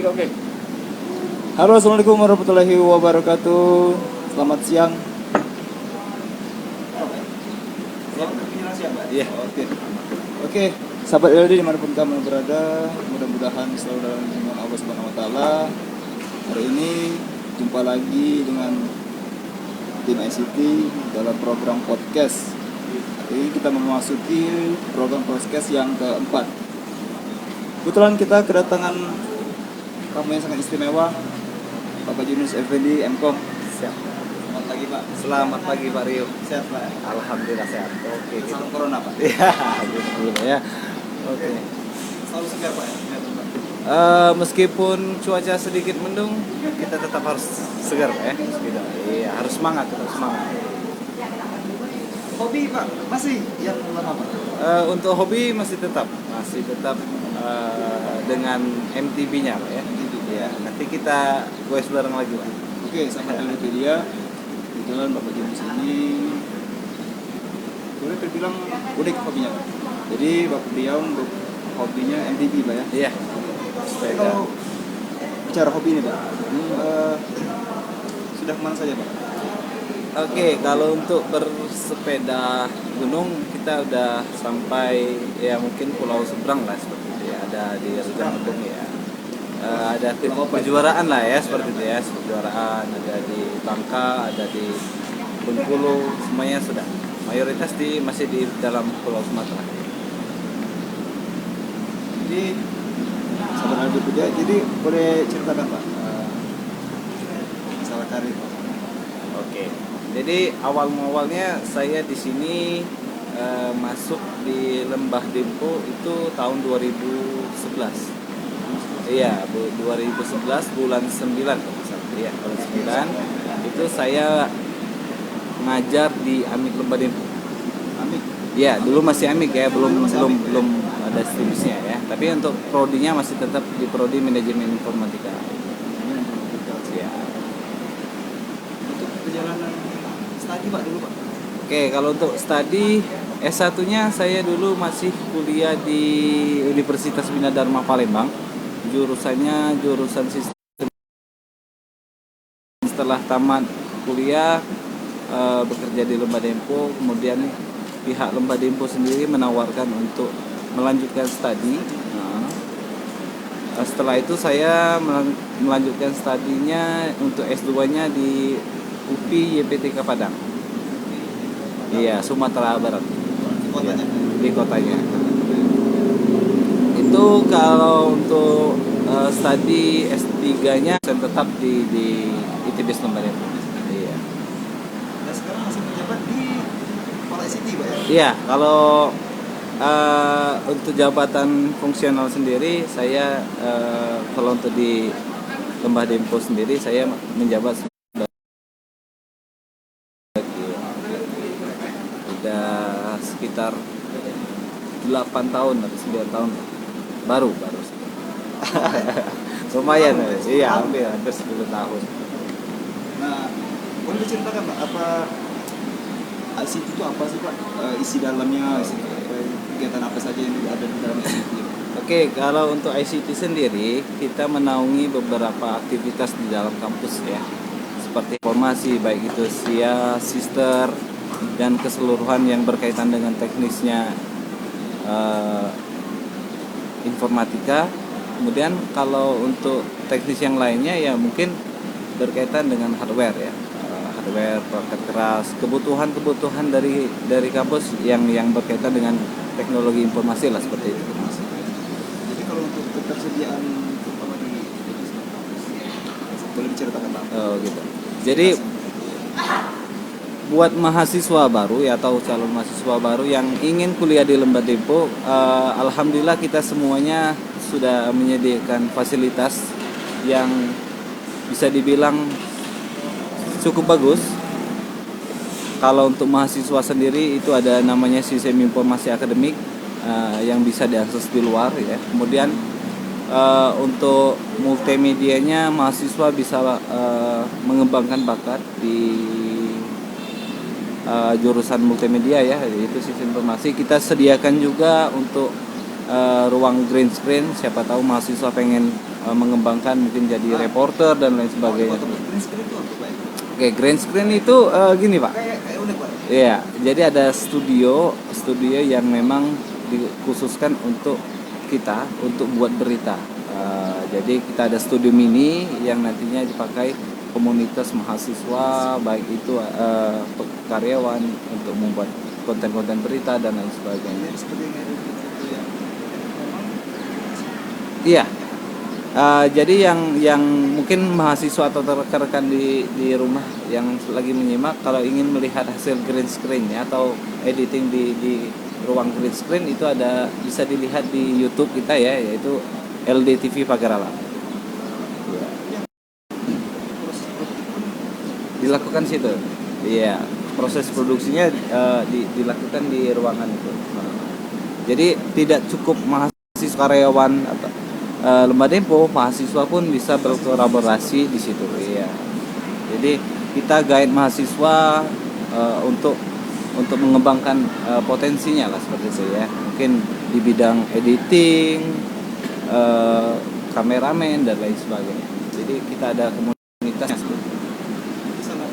Oke. Halo, assalamualaikum warahmatullahi wabarakatuh. Selamat siang. Iya. Oke. Sahabat LD dimanapun kamu berada, mudah-mudahan selalu dalam lindungan Allah Subhanahu Wa Taala. Hari ini jumpa lagi dengan tim ICT dalam program podcast. Hari ini kita memasuki program podcast yang keempat. Kebetulan kita kedatangan tamu yang sangat istimewa, Bapak Yunus Effendi, MKOM. Siap. Selamat pagi, Pak. Selamat pagi Pak Rio. Sehat, Pak? Alhamdulillah sehat. Oke. Salam corona, Pak. Iya, alhamdulillah ya. Oke. Selalu segar, Pak. Meskipun cuaca sedikit mendung, kita tetap harus segar ya. Iya, harus semangat, tetap semangat. Hobi, Pak, masih yang lama, Pak? Untuk hobi masih tetap dengan MTB-nya Pak ya. Iya, nanti kita goes bareng lagi Pak. Oke, sama dengan itu dia. Kebetulan Bapak Yunus ini boleh terbilang unik hobinya, Pak. Jadi Bapak beliau hobinya MTB, Pak ya. Iya. Jadi kalau bicara hobi ini, Pak, sudah kemana saja, Pak? Oke, kalau untuk bersepeda gunung kita udah sampai ya mungkin Pulau Seberang lah seperti itu ya. Ada di Rejang ya. Ada kejuaraan lah ya seperti itu ya. Kejuaraan ada di Bangka, ada di Bengkulu, semuanya sudah. Mayoritas masih di dalam Pulau Sumatera. Jadi saudara Budia, jadi boleh ceritakan, Pak, masalah karir, Pak. Oke. Jadi awalnya saya di sini masuk di Lembah Dempo itu tahun 2011. Iya, 2011 bulan 9 kalau misalnya. Iya, bulan 9 itu saya ngajar di Amik Lembah Dempo. Amik. Iya, dulu masih Amik ya, belum ada stimusnya ya. Tapi untuk prodinya masih tetap di prodi manajemen informatika. Iya. Untuk perjalanan studi, Pak, dulu, Pak. Oke, kalau untuk studi S1-nya saya dulu masih kuliah di Universitas Bina Dharma Palembang. Jurusannya jurusan sistem. Setelah tamat kuliah bekerja di Lembah Dempo, kemudian pihak Lembah Dempo sendiri menawarkan untuk melanjutkan studi. Setelah itu saya melanjutkan studinya untuk S2-nya di UPI YPTK Padang. Iya, Sumatera Barat. Kotanya. Di kotanya. Itu kalau untuk studi S3-nya saya tetap di ITB Lembah Dempo. Iya. Dan sekarang masih menjabat di Kepala ICT, Pak ya? Iya, kalau untuk jabatan fungsional sendiri saya kalau untuk di Lembah Dempo sendiri saya menjabat udah sekitar 8 tahun atau 9 tahun baru lumayan ya. Iya, hampir 10 tahun. Nah, boleh diceritakan, Pak, apa ICT itu apa sih, Pak? Isi dalamnya, kegiatan apa saja yang ada di dalam ICT? Oke, kalau untuk ICT sendiri kita menaungi beberapa aktivitas di dalam kampus ya, seperti informasi baik itu SIA, sister dan keseluruhan yang berkaitan dengan teknisnya informatika. Kemudian kalau untuk teknis yang lainnya ya mungkin berkaitan dengan hardware ya, hardware, perangkat keras, kebutuhan dari kampus yang berkaitan dengan teknologi informasi lah seperti itu. Jadi kalau untuk ketersediaan terutama di kampus, boleh diceritakan, Pak? Oh gitu. Jadi buat mahasiswa baru ya atau calon mahasiswa baru yang ingin kuliah di Lembah Dempo, alhamdulillah kita semuanya sudah menyediakan fasilitas yang bisa dibilang cukup bagus. Kalau untuk mahasiswa sendiri itu ada namanya sistem informasi akademik yang bisa diakses di luar ya. Kemudian untuk multimedianya mahasiswa bisa mengembangkan bakat di jurusan multimedia ya, yaitu sistem informasi. Kita sediakan juga untuk ruang green screen, siapa tahu mahasiswa pengen mengembangkan mungkin jadi reporter dan lain sebagainya. Green screen itu apa, Pak? Oke, green screen itu gini Pak. Kayak unik, Pak. Iya, jadi ada studio yang memang dikhususkan untuk kita untuk buat berita. Jadi kita ada studio mini yang nantinya dipakai komunitas mahasiswa, baik itu karyawan untuk membuat konten-konten berita dan lain sebagainya. Ini seperti yang ada di foto yang memang Iya. Jadi yang mungkin mahasiswa atau rekan-rekan di rumah yang lagi menyimak, kalau ingin melihat hasil green screen ya, atau editing di ruang green screen, itu bisa dilihat di YouTube kita ya, yaitu LDTV Pagar Alam. proses produktif pun Dilakukan situ. Iya, proses produksinya dilakukan di ruangan itu. Jadi tidak cukup mahasiswa, karyawan atau Lembar Tempo, mahasiswa pun bisa berkolaborasi di situ. Iya. Jadi kita guide mahasiswa untuk mengembangkan potensinya lah, seperti itu ya. Mungkin di bidang editing, kameramen dan lain sebagainya. Jadi kita ada komunitasnya. bisa nggak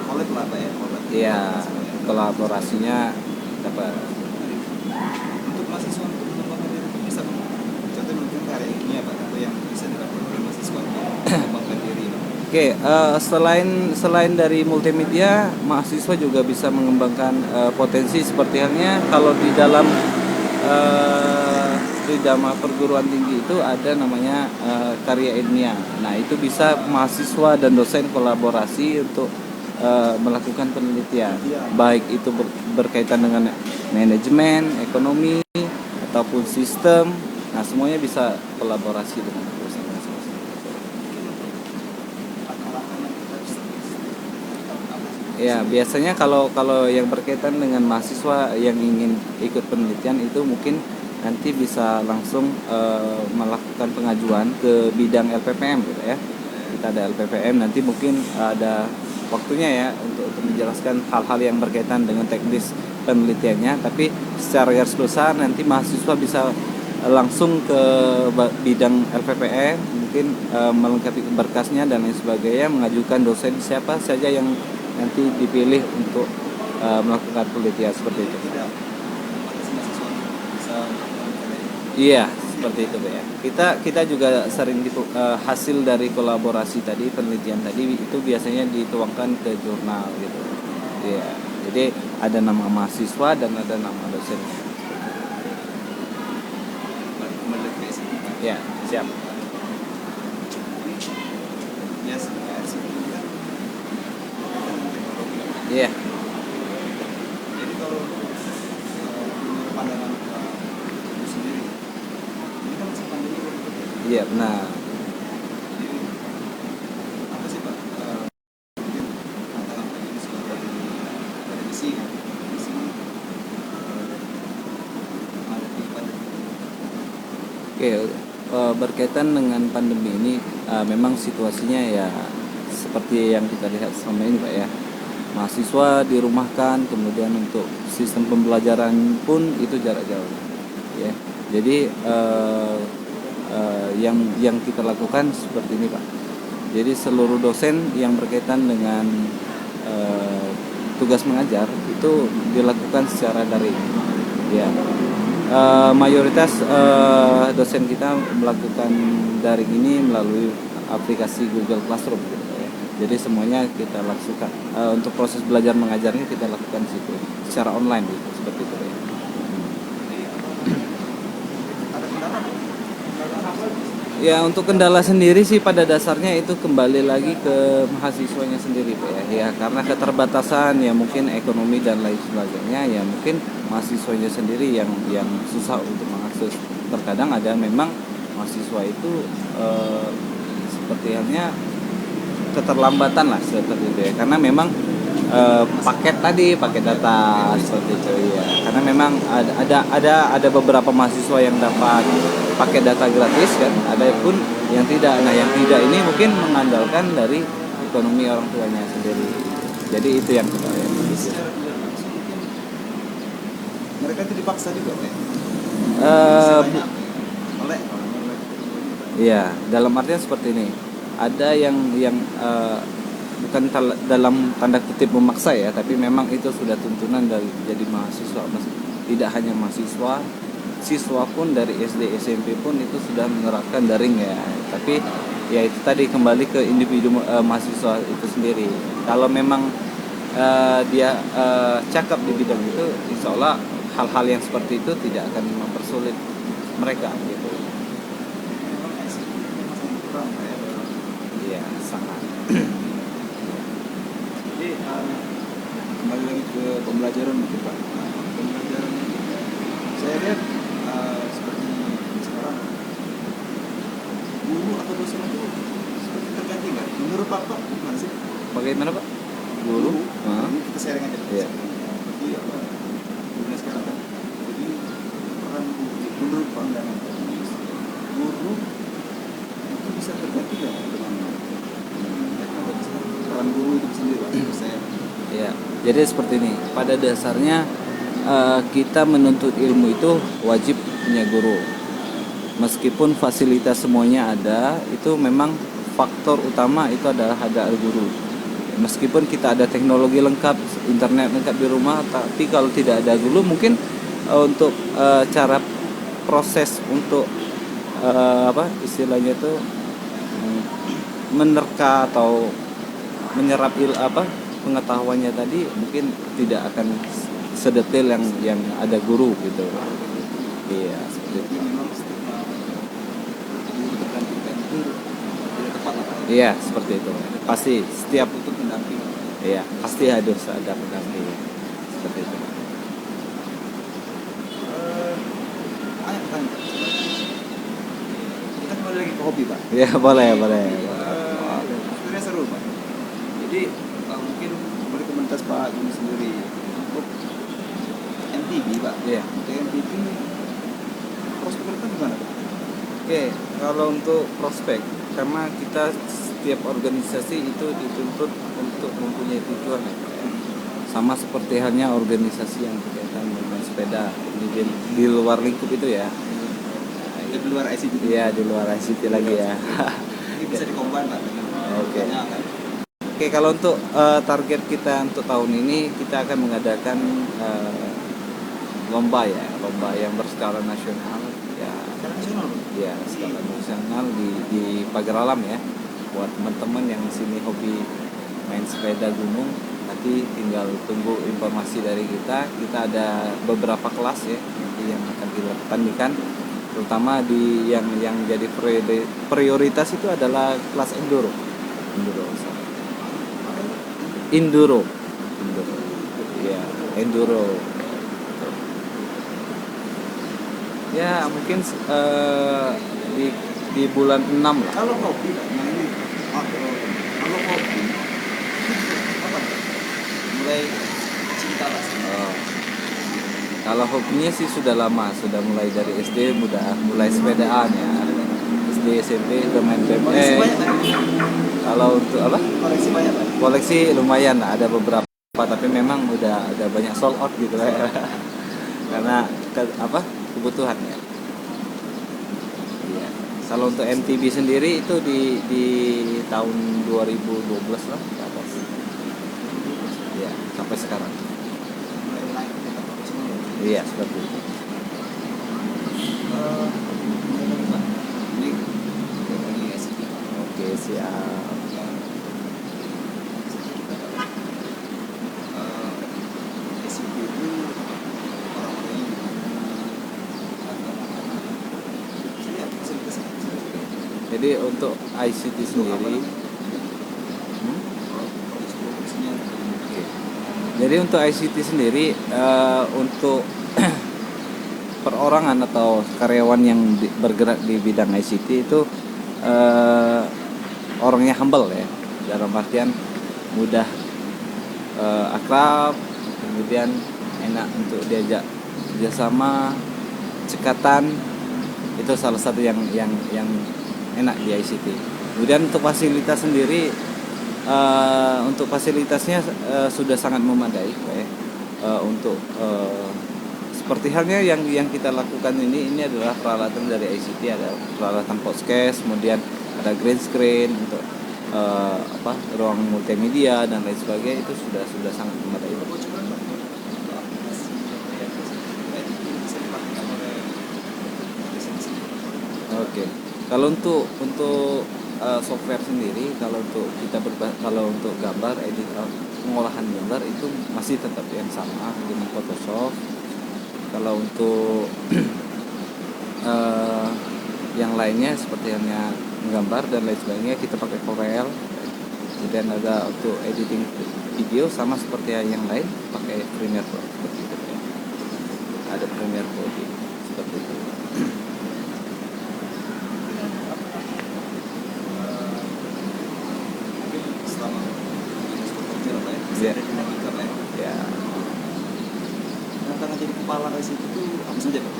collab lah, Pak ya, collab. Iya, kolaborasinya dapat. Untuk mahasiswa untuk mengembangkan diri itu bisa nggak? Contoh mungkin karya ilmiah, Pak, atau yang bisa dilakukan oleh mahasiswa untuk mengembangkan diri, Pak. Oke, selain dari multimedia, mahasiswa juga bisa mengembangkan potensi, seperti halnya kalau di dalam perguruan tinggi itu ada namanya karya ilmiah. Nah, itu bisa mahasiswa dan dosen kolaborasi untuk melakukan penelitian, baik itu berkaitan dengan manajemen, ekonomi, ataupun sistem. Nah, semuanya bisa kolaborasi dengan dosen masing-masing. Langkah-langkah yang kita bisa apa sih? Ya, biasanya kalau yang berkaitan dengan mahasiswa yang ingin ikut penelitian itu mungkin nanti bisa langsung melakukan pengajuan ke bidang LPPM gitu ya. Kita ada LPPM, nanti mungkin ada waktunya ya untuk menjelaskan hal-hal yang berkaitan dengan teknis penelitiannya, tapi secara garis besar nanti mahasiswa bisa langsung ke bidang LPPM, mungkin melengkapi berkasnya dan lain sebagainya, mengajukan dosen siapa saja yang nanti dipilih untuk melakukan penelitian seperti itu. Tidak membatasi mahasiswa untuk bisa melakukan karya ini. Iya, seperti itu ya. Kita juga sering hasil dari kolaborasi tadi, penelitian tadi itu biasanya dituangkan ke jurnal gitu. Iya. Jadi ada nama mahasiswa dan ada nama dosen. Kembali ke sini, Pak. Ya, siap. Ya, sebenarnya sih kan teknologi, Pak. Iya. Jadi kalau menurut pandangan Pak Ibu sendiri, ini kan masih pandemi, Pak. Iya, benar. Jadi apa sih, Pak, mungkin tantangan Pak ini sebagai akademisi kan, di sini menghadapi pandemi. Oke, berkaitan dengan pandemi ini memang situasinya ya seperti yang kita lihat selama ini Pak ya. Mahasiswa dirumahkan, kemudian untuk sistem pembelajaran pun itu jarak jauh ya. Jadi yang kita lakukan seperti ini Pak. Jadi seluruh dosen yang berkaitan dengan tugas mengajar itu dilakukan secara daring ya. Mayoritas dosen kita melakukan daring ini melalui aplikasi Google Classroom gitu ya. Jadi semuanya kita lakukan untuk proses belajar mengajarnya kita lakukan di situ secara online gitu, seperti itu ya. Jadi ada kendala, Pak? Kendala apa? Ya, untuk kendala sendiri sih pada dasarnya itu kembali lagi ke mahasiswanya sendiri Pak ya. Ya, karena keterbatasan ya mungkin ekonomi dan lain sebagainya, ya mungkin mahasiswanya sendiri yang susah untuk mengakses. Terkadang ada memang mahasiswa itu seperti halnya keterlambatan lah seperti itu ya. Karena memang paket data seperti itu ya. Karena memang ada beberapa mahasiswa yang dapat paket data gratis kan, ada pun yang tidak. Nah, yang tidak ini mungkin mengandalkan dari ekonomi orang tuanya sendiri. Jadi itu yang kita lihat. Secara tidak langsung mungkin mereka itu dipaksa juga, Pak. Eh, Istilahnya Melek, kalau melek. Iya, dalam artian seperti ini. Ada yang bukan dalam tanda kutip memaksa ya, tapi memang itu sudah tuntunan dari jadi mahasiswa. Tidak hanya mahasiswa, siswa pun dari SD SMP pun itu sudah menerapkan daring ya. Tapi ya itu tadi kembali ke individu mahasiswa itu sendiri. Kalau memang dia cakap di bidang itu, insya Allah hal-hal yang seperti itu tidak akan mempersulit mereka gitu. Iya, sangat. Jadi kembali lagi ke pembelajaran mungkin Pak. Pembelajaran saya lihat seperti sekarang guru atau dosen itu seperti terganti nggak? Menurut Bapak gimana sih? Bagaimana Pak? Guru? Ini kita sharing aja. Iya. Jadi apa? Guru sekarang kan. Jadi peran guru menurut pandangan guru itu bisa terganti nggak dengan teknologi? Peran guru itu sendiri Pak. Saya. Ya, jadi seperti ini. Pada dasarnya kita menuntut ilmu itu wajib punya guru. Meskipun fasilitas semuanya ada, itu memang faktor utama itu adalah ada guru. Meskipun kita ada teknologi lengkap, internet lengkap di rumah, tapi kalau tidak ada guru mungkin untuk cara proses untuk istilahnya itu menerka atau menyerap pengetahuannya tadi mungkin tidak akan sedetail yang ada guru gitu. Iya, seperti itu. Memang stigma guru tergantikan itu tidak tepat lah Pak. Iya, seperti itu. Pasti setiap Untuk mendamping. iya, pasti harus ada pendamping. Seperti itu. Banyak pertanyaan Pak. Kita kembali lagi ke hobi Pak. Ya, boleh. Sebenarnya seru Pak. Jadi mungkin boleh komunitas Pak Juni sendiri untuk MTB Pak. Iya. Untuk MTB prospek itu gimana Pak? Oke, kalau untuk prospek, karena kita setiap organisasi itu dituntut untuk mempunyai tujuan ya. Sama seperti halnya organisasi yang berkaitan dengan sepeda di luar lingkup itu ya. Di luar ICT. Iya, di luar ICT lagi ya. Ini bisa dikombin Pak dengan Oke. banyak kan. Oke, kalau untuk target kita untuk tahun ini kita akan mengadakan lomba yang berskala nasional ya. Secara nasional Pak. Ya, skala nasional di Pagar Alam ya. Buat teman-teman yang di sini hobi main sepeda gunung, nanti tinggal tunggu informasi dari kita. Kita ada beberapa kelas ya nanti yang akan kita tandingkan. Terutama di yang jadi prioritas itu adalah kelas enduro. Ya, enduro. Ya, mungkin di bulan 6 lah. Kalau hobi Pak, nah ini kalau hobi apa? Mulai cinta lah sama. Oh. Kalau hobinya sih sudah lama, sudah mulai dari SD mulai sepedaan ya. SD SMP udah main Koleksi banyak BMX. tadi. Kalau untuk apa? Koleksi banyak Pak. Koleksi lumayan lah, ada beberapa tapi memang udah banyak sold out gitu lah ya. Karena kebutuhan ya. Iya. Kalau untuk MTB sendiri itu di tahun 2012 lah ke atas. Ya, sampai sekarang. Mulai naik ke tempat profesional. Iya, seperti itu. Ini lagi ICT. Oke, siap. ICT itu orang-orangnya saya fasilitas Jadi untuk ICT sendiri Oke. Jadi untuk ICT sendiri untuk perorangan atau karyawan yang bergerak di bidang ICT itu orangnya humble ya, dalam artian mudah akrab, kemudian enak untuk diajak kerjasama, cekatan, itu salah satu yang enak di ICT. Kemudian untuk fasilitas sendiri, untuk fasilitasnya sudah sangat memadai, Pak, ya. Untuk seperti halnya yang kita lakukan ini adalah peralatan dari ICT, ada peralatan podcast, kemudian ada green screen untuk ruang multimedia dan lain sebagainya, itu sudah sangat memadai. Bocoran Pak, untuk aplikasi yang bisa dipakai oleh dosen di sini. Oke. Kalau untuk software sendiri, kalau untuk gambar, pengolahan gambar itu masih tetap yang sama dengan Photoshop. Kalau untuk yang lainnya seperti hanya menggambar dan lain sebagainya, kita pakai Corel. Kemudian ada untuk editing video sama seperti yang lain pakai Premiere Pro seperti itu ya. Ada Premiere Pro seperti itu. Selama kerja lah ya, bisa Iya. ada dinamika lah ya. Ya, Tantangan jadi kepala ICT itu apa saja Pak?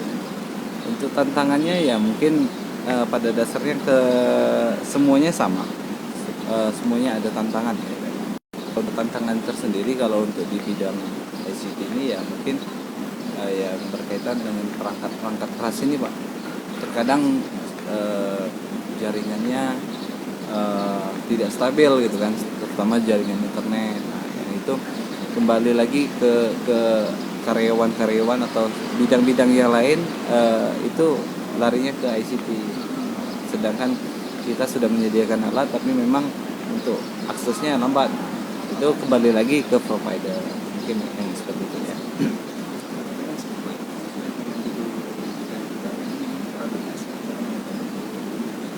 untuk tantangannya ya mungkin pada dasarnya semuanya sama. Semuanya ada tantangan ya. Kalau tantangan tersendiri kalau untuk di bidang ICT ini ya mungkin yang berkaitan dengan perangkat keras ini Pak. Terkadang jaringannya tidak stabil gitu kan, terutama jaringan internet. Nah, yang itu kembali lagi ke karyawan-karyawan atau bidang-bidang yang lain, itu larinya ke ICT. Sedangkan kita sudah menyediakan alat tapi memang untuk aksesnya lambat. Itu kembali lagi ke provider. Mungkin yang seperti itu ya.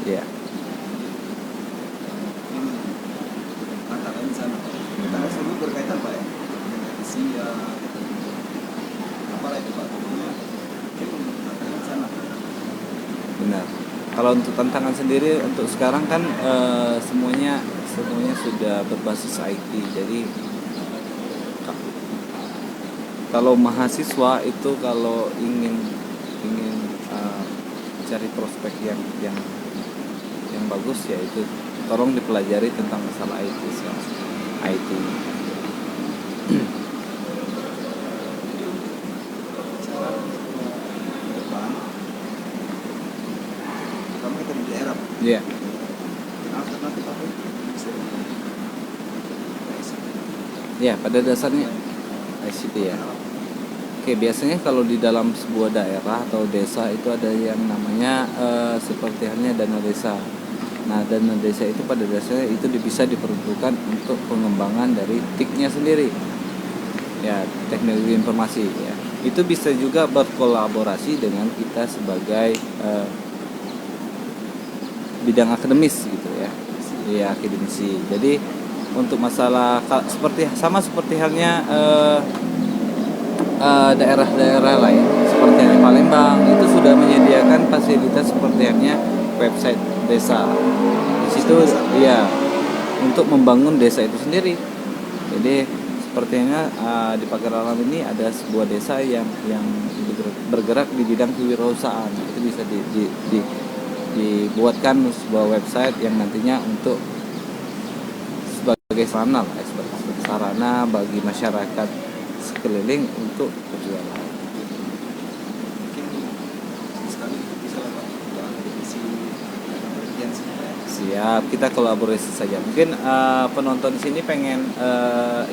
Ya. Tantangan di sana. Tantangan tersebut berkaitan Pak ya dengan usia, apalah itu Pak, pokoknya tantangan di sana. Benar. Kalau untuk tantangan sendiri untuk sekarang kan semuanya sudah berbasis IT. Jadi kalau mahasiswa itu kalau ingin cari prospek yang bagus, ya itu tolong dipelajari tentang masalah IT. IT. Cara ke depan, terutama kita di daerah Pak. Ya. Alternatif apa itu bisa Ya, pada dasarnya ICT ya. Oke, biasanya kalau di dalam sebuah daerah atau desa itu ada yang namanya seperti halnya dana desa. Nah, dana desa itu pada dasarnya itu bisa diperuntukkan untuk pengembangan dari TIK-nya sendiri. Ya, teknologi informasi ya. Itu bisa juga berkolaborasi dengan kita sebagai bidang akademis gitu ya. Ya, akademisi. Jadi untuk masalah seperti halnya daerah-daerah lain seperti halnya Palembang itu sudah menyediakan fasilitas seperti halnya website desa. Di situ ya untuk membangun desa itu sendiri. Jadi sepertinya di Pagar Alam ini ada sebuah desa yang bergerak di bidang kewirausahaan. Itu bisa dibuatkan sebuah website yang nantinya untuk sebagai sarana bagi masyarakat sekeliling untuk berjualan. mungkin sekali bisa lah Pak untuk akademisi penelitian sih Pak ya. Siap, kita kolaborasi saja. Mungkin penonton di sini pengen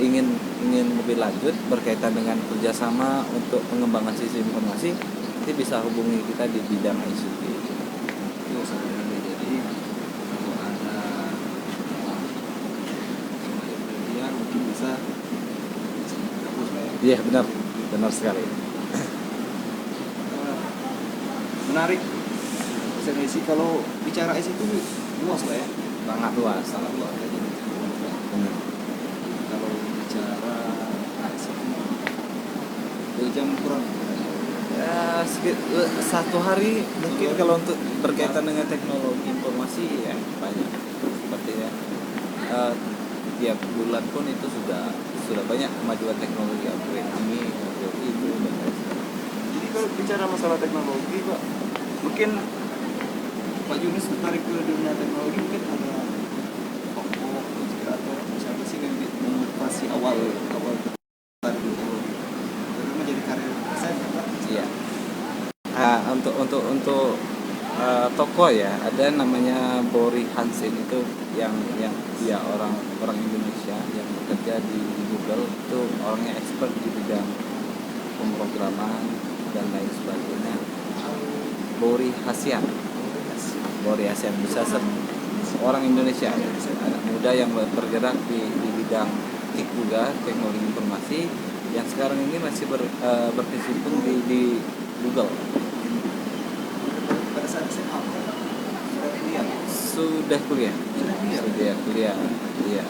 ingin lebih lanjut berkaitan dengan kerjasama untuk pengembangan sistem informasi, nanti bisa hubungi kita di bidang ICT. Itu sebenarnya jadi kalau ada penelitian mungkin bisa gabung Pak ya. Iya benar sekali. Menarik. Sih kalau bicara ICT itu luas Pak ya. Sangat luas. Sangat luas ya. Jadi Benar. kalau bicara ICT 2 jam kurang. Ya, satu hari mungkin kalau untuk berkaitan dengan teknologi informasi ya banyak. Sepertinya tiap bulan pun itu sudah banyak kemajuan teknologi, upgrade ini, upgrade itu dan lain sebagainya. Jadi kalau bicara masalah teknologi Pak, mungkin Pak Yunus tertarik ke dunia teknologi, mungkin ada tokoh inspirator siapa sih yang memotivasi awal tertarik ke teknologi terutama jadi karir saya Pak. toko ya, ada namanya Bory Hansen itu yang dia orang Indonesia yang bekerja di Google, itu orangnya expert di bidang pemrograman dan lain sebagainya. Bory Hasian bisa orang Indonesia, anak muda yang bergerak di bidang TIK juga, teknologi informasi, yang sekarang ini masih berkecimpung di Google. Pada saat SMA sudah kuliah. Sudah kuliah. Iya.